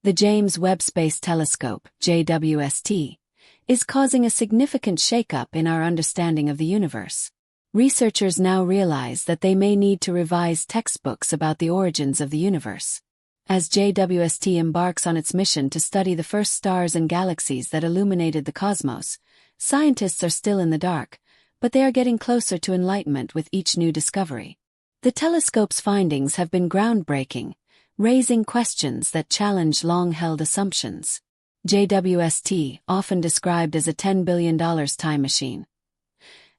The James Webb Space Telescope, JWST, is causing a significant shakeup in our understanding of the universe. Researchers now realize that they may need to revise textbooks about the origins of the universe. As JWST embarks on its mission to study the first stars and galaxies that illuminated the cosmos, scientists are still in the dark, but they are getting closer to enlightenment with each new discovery. The telescope's findings have been groundbreaking, raising questions that challenge long-held assumptions. JWST, often described as a $10 billion time machine,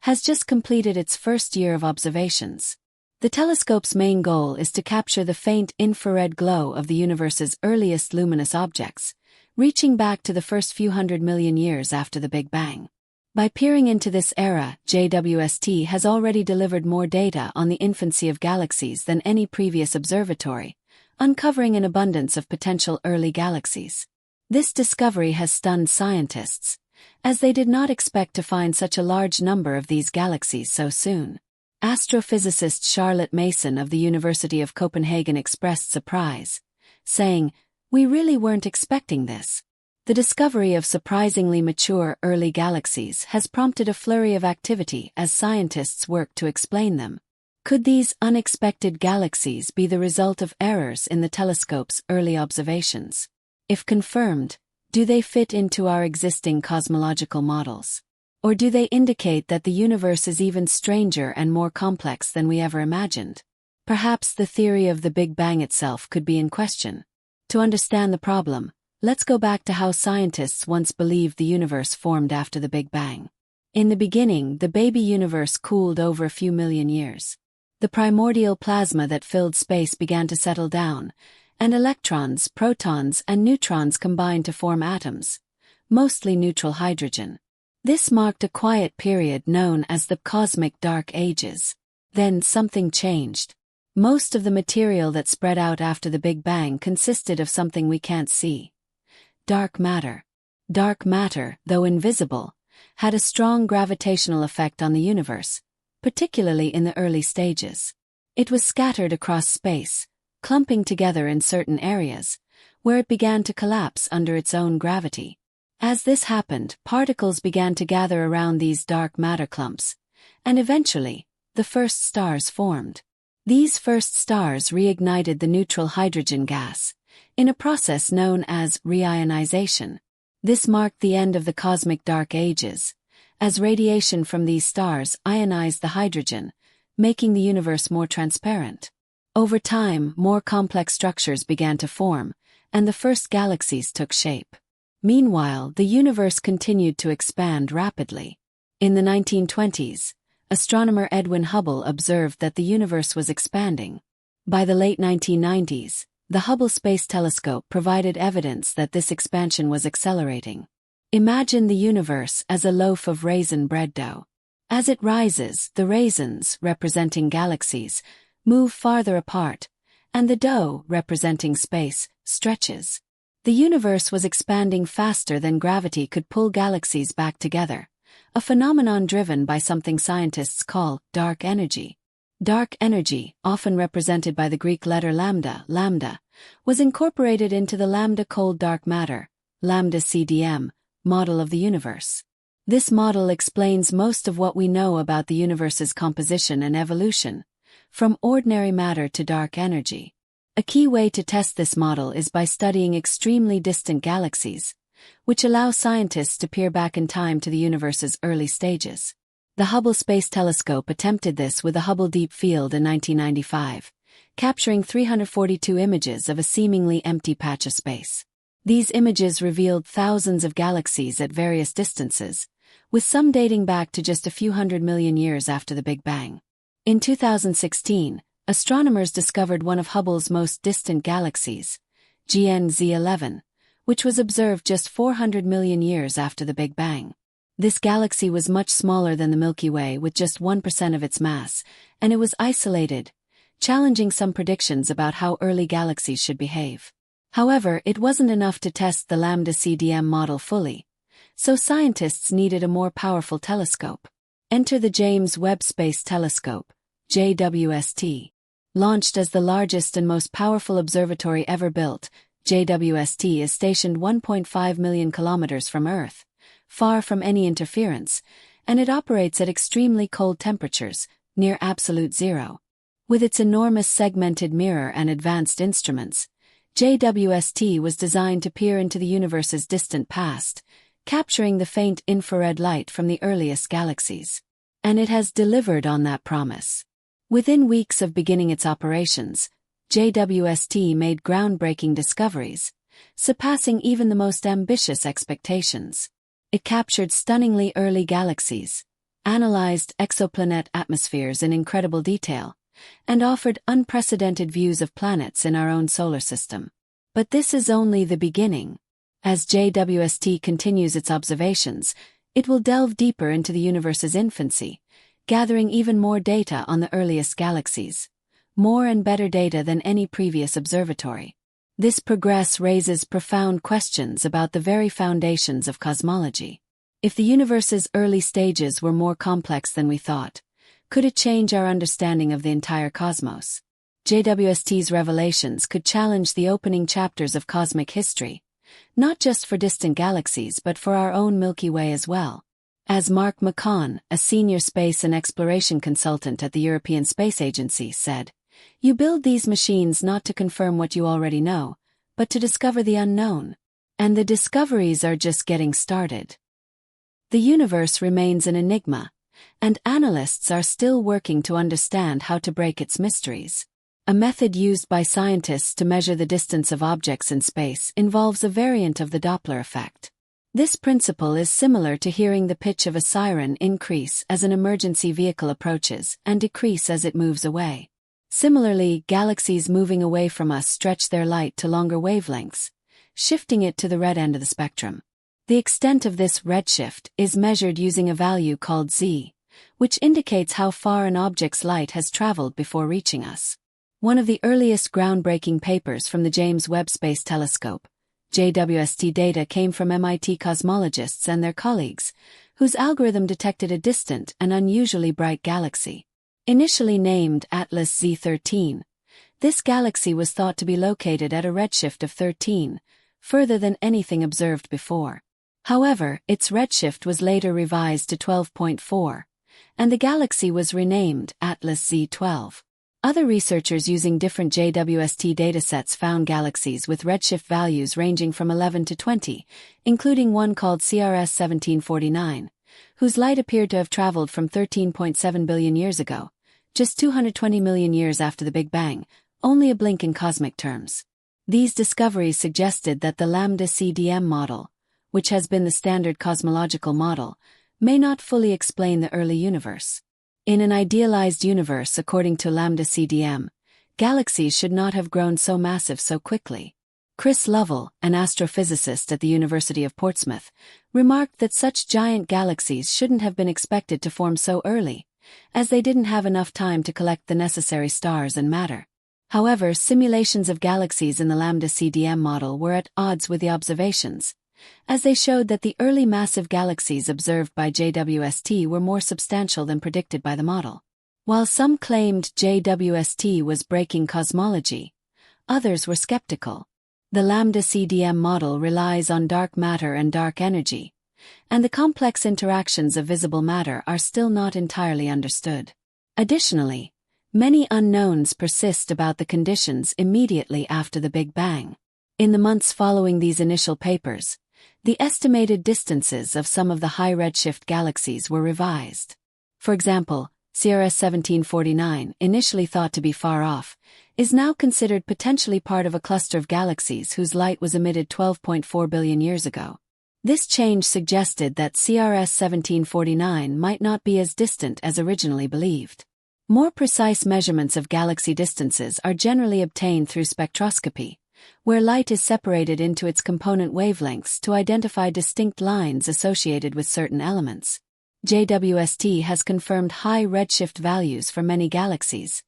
has just completed its first year of observations. The telescope's main goal is to capture the faint infrared glow of the universe's earliest luminous objects, reaching back to the first few 100 million years after the Big Bang. By peering into this era, JWST has already delivered more data on the infancy of galaxies than any previous observatory, uncovering an abundance of potential early galaxies. This discovery has stunned scientists, as they did not expect to find such a large number of these galaxies so soon. Astrophysicist Charlotte Mason of the University of Copenhagen expressed surprise, saying, "We really weren't expecting this." The discovery of surprisingly mature early galaxies has prompted a flurry of activity as scientists work to explain them. Could these unexpected galaxies be the result of errors in the telescope's early observations? If confirmed, do they fit into our existing cosmological models? Or do they indicate that the universe is even stranger and more complex than we ever imagined? Perhaps the theory of the Big Bang itself could be in question. To understand the problem, let's go back to how scientists once believed the universe formed after the Big Bang. In the beginning, the baby universe cooled over a few million years. The primordial plasma that filled space began to settle down, and electrons, protons, and neutrons combined to form atoms, mostly neutral hydrogen. This marked a quiet period known as the cosmic dark ages. Then something changed. Most of the material that spread out after the Big Bang consisted of something we can't see. Dark matter. Dark matter, though invisible, had a strong gravitational effect on the universe, particularly in the early stages. It was scattered across space, clumping together in certain areas, where it began to collapse under its own gravity. As this happened, particles began to gather around these dark matter clumps, and eventually, the first stars formed. These first stars reignited the neutral hydrogen gas, in a process known as reionization. This marked the end of the cosmic dark ages, as radiation from these stars ionized the hydrogen, making the universe more transparent. Over time, more complex structures began to form, and the first galaxies took shape. Meanwhile, the universe continued to expand rapidly. In the 1920s, astronomer Edwin Hubble observed that the universe was expanding. By the late 1990s, the Hubble Space Telescope provided evidence that this expansion was accelerating. Imagine the universe as a loaf of raisin bread dough. As it rises, the raisins, representing galaxies, move farther apart, and the dough, representing space, stretches. The universe was expanding faster than gravity could pull galaxies back together, a phenomenon driven by something scientists call dark energy. Dark energy, often represented by the Greek letter lambda, was incorporated into the lambda cold dark matter, lambda CDM, model of the universe. This model explains most of what we know about the universe's composition and evolution, from ordinary matter to dark energy. A key way to test this model is by studying extremely distant galaxies, which allow scientists to peer back in time to the universe's early stages. The Hubble Space Telescope attempted this with the Hubble Deep Field in 1995, capturing 342 images of a seemingly empty patch of space. These images revealed thousands of galaxies at various distances, with some dating back to just a few 100 million years after the Big Bang. In 2016, astronomers discovered one of Hubble's most distant galaxies, GNZ11, which was observed just 400 million years after the Big Bang. This galaxy was much smaller than the Milky Way with just 1% of its mass, and it was isolated, challenging some predictions about how early galaxies should behave. However, it wasn't enough to test the lambda CDM model fully, so scientists needed a more powerful telescope. Enter the James Webb Space Telescope, JWST. Launched as the largest and most powerful observatory ever built, JWST is stationed 1.5 million kilometers from Earth, far from any interference, and it operates at extremely cold temperatures, near absolute zero. With its enormous segmented mirror and advanced instruments, JWST was designed to peer into the universe's distant past, capturing the faint infrared light from the earliest galaxies. And it has delivered on that promise. Within weeks of beginning its operations, JWST made groundbreaking discoveries, surpassing even the most ambitious expectations. It captured stunningly early galaxies, analyzed exoplanet atmospheres in incredible detail, and offered unprecedented views of planets in our own solar system. But this is only the beginning. As JWST continues its observations, it will delve deeper into the universe's infancy, gathering even more data on the earliest galaxies. More and better data than any previous observatory. This progress raises profound questions about the very foundations of cosmology. If the universe's early stages were more complex than we thought, could it change our understanding of the entire cosmos? JWST's revelations could challenge the opening chapters of cosmic history, not just for distant galaxies but for our own Milky Way as well. As Mark McCann, a senior space and exploration consultant at the European Space Agency, said, "You build these machines not to confirm what you already know, but to discover the unknown. And the discoveries are just getting started." The universe remains an enigma, and analysts are still working to understand how to break its mysteries. A method used by scientists to measure the distance of objects in space involves a variant of the Doppler effect. This principle is similar to hearing the pitch of a siren increase as an emergency vehicle approaches and decrease as it moves away. Similarly, galaxies moving away from us stretch their light to longer wavelengths, shifting it to the red end of the spectrum. The extent of this redshift is measured using a value called Z, which indicates how far an object's light has traveled before reaching us. One of the earliest groundbreaking papers from the James Webb Space Telescope, JWST data, came from MIT cosmologists and their colleagues, whose algorithm detected a distant and unusually bright galaxy. Initially named Atlas Z13, this galaxy was thought to be located at a redshift of 13, further than anything observed before. However, its redshift was later revised to 12.4, and the galaxy was renamed Atlas Z12. Other researchers using different JWST datasets found galaxies with redshift values ranging from 11 to 20, including one called CRS 1749, whose light appeared to have traveled from 13.7 billion years ago, just 220 million years after the Big Bang, only a blink in cosmic terms. These discoveries suggested that the lambda CDM model, which has been the standard cosmological model, may not fully explain the early universe. In an idealized universe according to lambda CDM, galaxies should not have grown so massive so quickly. Chris Lovell, an astrophysicist at the University of Portsmouth, remarked that such giant galaxies shouldn't have been expected to form so early, as they didn't have enough time to collect the necessary stars and matter. However, simulations of galaxies in the lambda CDM model were at odds with the observations, as they showed that the early massive galaxies observed by JWST were more substantial than predicted by the model. While some claimed JWST was breaking cosmology, others were skeptical. The lambda CDM model relies on dark matter and dark energy, and the complex interactions of visible matter are still not entirely understood. Additionally, many unknowns persist about the conditions immediately after the Big Bang. In the months following these initial papers, the estimated distances of some of the high redshift galaxies were revised. For example, CRS 1749, initially thought to be far off, is now considered potentially part of a cluster of galaxies whose light was emitted 12.4 billion years ago. This change suggested that CRS 1749 might not be as distant as originally believed. More precise measurements of galaxy distances are generally obtained through spectroscopy, where light is separated into its component wavelengths to identify distinct lines associated with certain elements. JWST has confirmed high redshift values for many galaxies,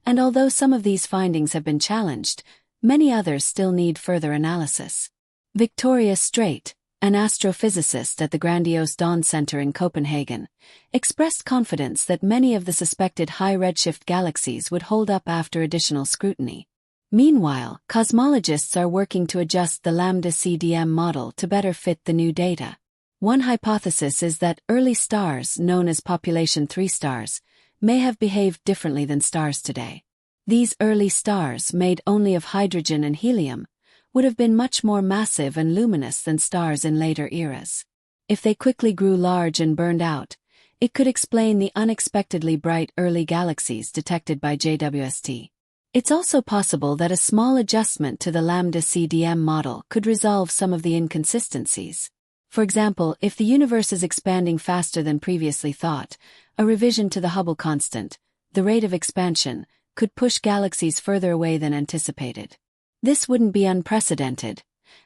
and although some of these findings have been challenged, many others still need further analysis. Victoria Straight, an astrophysicist at the grandiose Dawn Center in Copenhagen, expressed confidence that many of the suspected high redshift galaxies would hold up after additional scrutiny. Meanwhile, cosmologists are working to adjust the lambda CDM model to better fit the new data. One hypothesis is that early stars, known as population 3 stars, may have behaved differently than stars today. These early stars, made only of hydrogen and helium, would have been much more massive and luminous than stars in later eras. If they quickly grew large and burned out, it could explain the unexpectedly bright early galaxies detected by JWST. It's also possible that a small adjustment to the lambda CDM model could resolve some of the inconsistencies. For example, if the universe is expanding faster than previously thought, a revision to the Hubble constant, the rate of expansion, could push galaxies further away than anticipated. This wouldn't be unprecedented,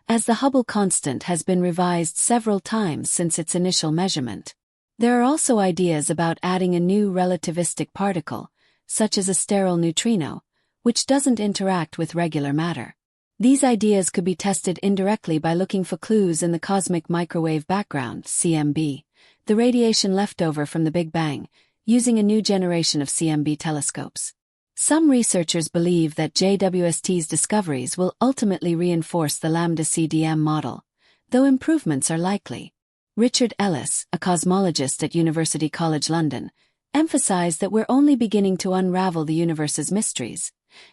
as the Hubble constant has been revised several times since its initial measurement. There are also ideas about adding a new relativistic particle, such as a sterile neutrino, which doesn't interact with regular matter. These ideas could be tested indirectly by looking for clues in the cosmic microwave background, CMB, the radiation left over from the Big Bang, using a new generation of CMB telescopes. Some researchers believe that JWST's discoveries will ultimately reinforce the lambda CDM model, though improvements are likely. Richard Ellis, a cosmologist at University College London, emphasized that we're only beginning to unravel the universe's mysteries,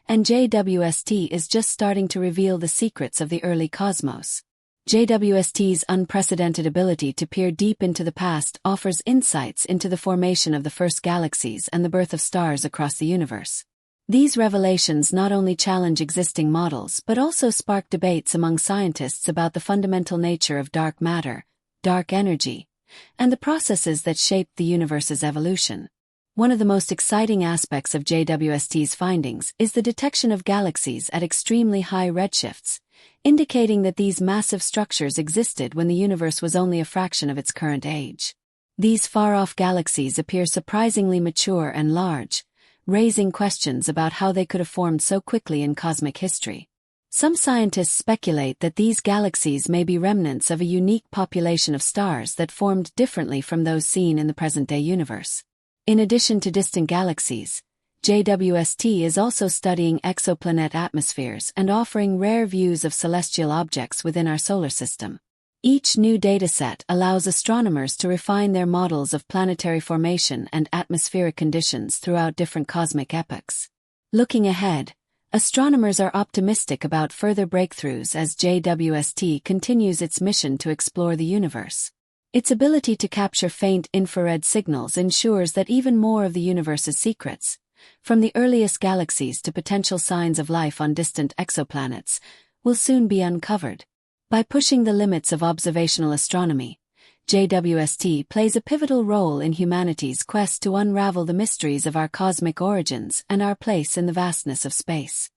and JWST is just starting to reveal the secrets of the early cosmos. JWST's unprecedented ability to peer deep into the past offers insights into the formation of the first galaxies and the birth of stars across the universe. These revelations not only challenge existing models but also spark debates among scientists about the fundamental nature of dark matter, dark energy, and the processes that shape the universe's evolution. One of the most exciting aspects of JWST's findings is the detection of galaxies at extremely high redshifts, indicating that these massive structures existed when the universe was only a fraction of its current age. These far-off galaxies appear surprisingly mature and large, raising questions about how they could have formed so quickly in cosmic history. Some scientists speculate that these galaxies may be remnants of a unique population of stars that formed differently from those seen in the present-day universe. In addition to distant galaxies, JWST is also studying exoplanet atmospheres and offering rare views of celestial objects within our solar system. Each new dataset allows astronomers to refine their models of planetary formation and atmospheric conditions throughout different cosmic epochs. Looking ahead, astronomers are optimistic about further breakthroughs as JWST continues its mission to explore the universe. Its ability to capture faint infrared signals ensures that even more of the universe's secrets, from the earliest galaxies to potential signs of life on distant exoplanets, will soon be uncovered. By pushing the limits of observational astronomy, JWST plays a pivotal role in humanity's quest to unravel the mysteries of our cosmic origins and our place in the vastness of space.